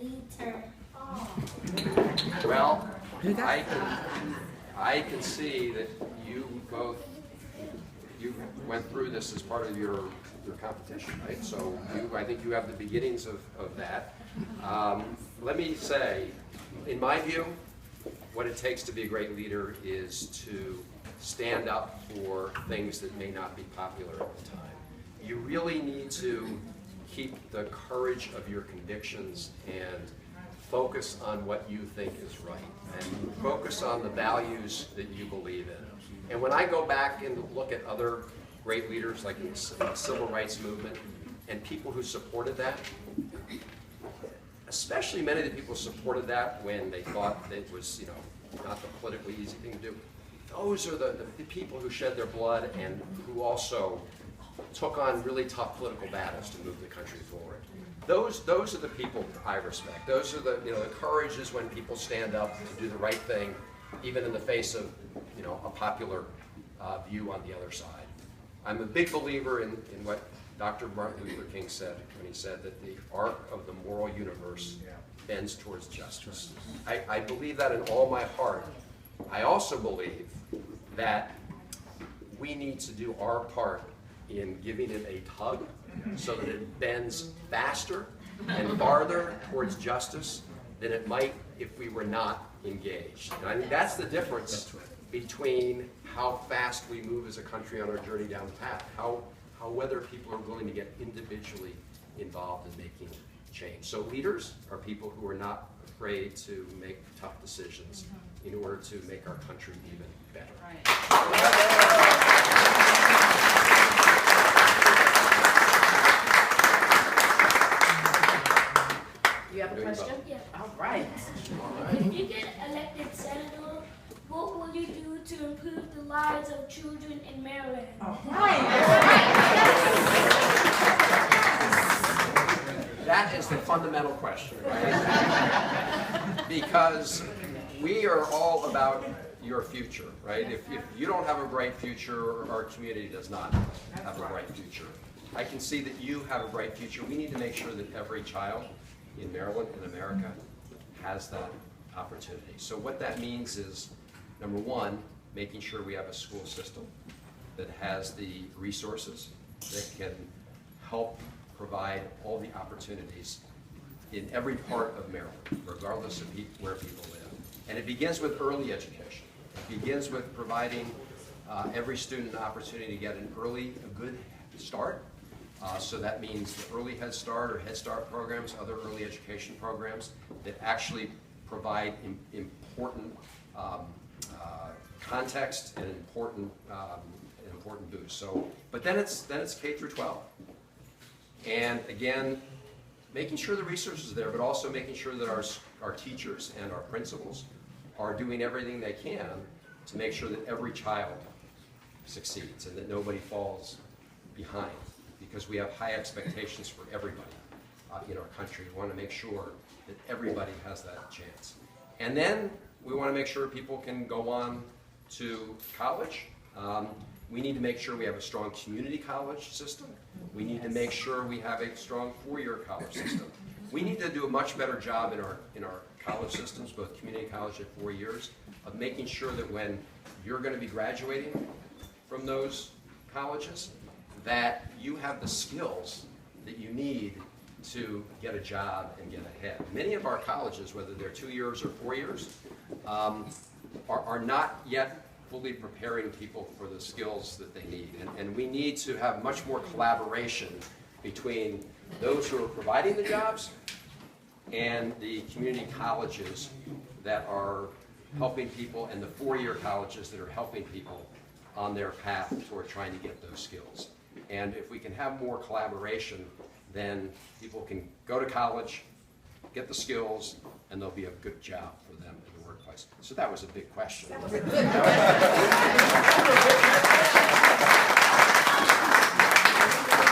leader? Well, I can see that you went through this as part of your competition, right? So I think you have the beginnings of that. Let me say, in my view, what it takes to be a great leader is to stand up for things that may not be popular at the time. You really need to keep the courage of your convictions and focus on what you think is right, and focus on the values that you believe in. And when I go back and look at other great leaders like in the civil rights movement and people who supported that, especially many of the people supported that when they thought that it was, not the politically easy thing to do. Those are the people who shed their blood and who also took on really tough political battles to move the country forward. Those are the people I respect. Those are the courage is when people stand up to do the right thing, even in the face of a popular view on the other side. I'm a big believer in what Dr. Martin Luther King said when he said that the arc of the moral universe bends towards justice. I believe that in all my heart. I also believe that we need to do our part in giving it a tug so that it bends faster and farther towards justice than it might if we were not engaged. And I think that's the difference between how fast we move as a country on our journey down the path, how whether people are willing to get individually involved in making change. So leaders are people who are not afraid to make tough decisions in order to make our country even better. You have a question? Yeah. All right. If you get elected senator, what will you do to improve the lives of children in Maryland? All right. That is the fundamental question, right? Because we are all about your future, right? If you don't have a bright future, our community does not have a bright future. I can see that you have a bright future. We need to make sure that every child in Maryland and America has that opportunity. So what that means is, number one, making sure we have a school system that has the resources that can help provide all the opportunities in every part of Maryland, regardless of where people live. And it begins with early education. It begins with providing every student an opportunity to get a good start. So that means the early Head Start or Head Start programs, other early education programs that actually provide important context and important boost. So, but then it's K through 12. And again, making sure the resources are there, but also making sure that our teachers and our principals are doing everything they can to make sure that every child succeeds and that nobody falls behind, because we have high expectations for everybody in our country. We want to make sure that everybody has that chance. And then we want to make sure people can go on to college. We need to make sure we have a strong community college system. We need to make sure we have a strong four-year college system. We need to do a much better job in our college systems, both community college and 4 years, of making sure that when you're going to be graduating from those colleges, that you have the skills that you need to get a job and get ahead. Many of our colleges, whether they're 2 years or 4 years, are not yet fully preparing people for the skills that they need. And we need to have much more collaboration between those who are providing the jobs and the community colleges that are helping people, and the four-year colleges that are helping people on their path toward trying to get those skills. And if we can have more collaboration, then people can go to college, get the skills, and there'll be a good job for them in the workplace. So that was a big question. That was a good one.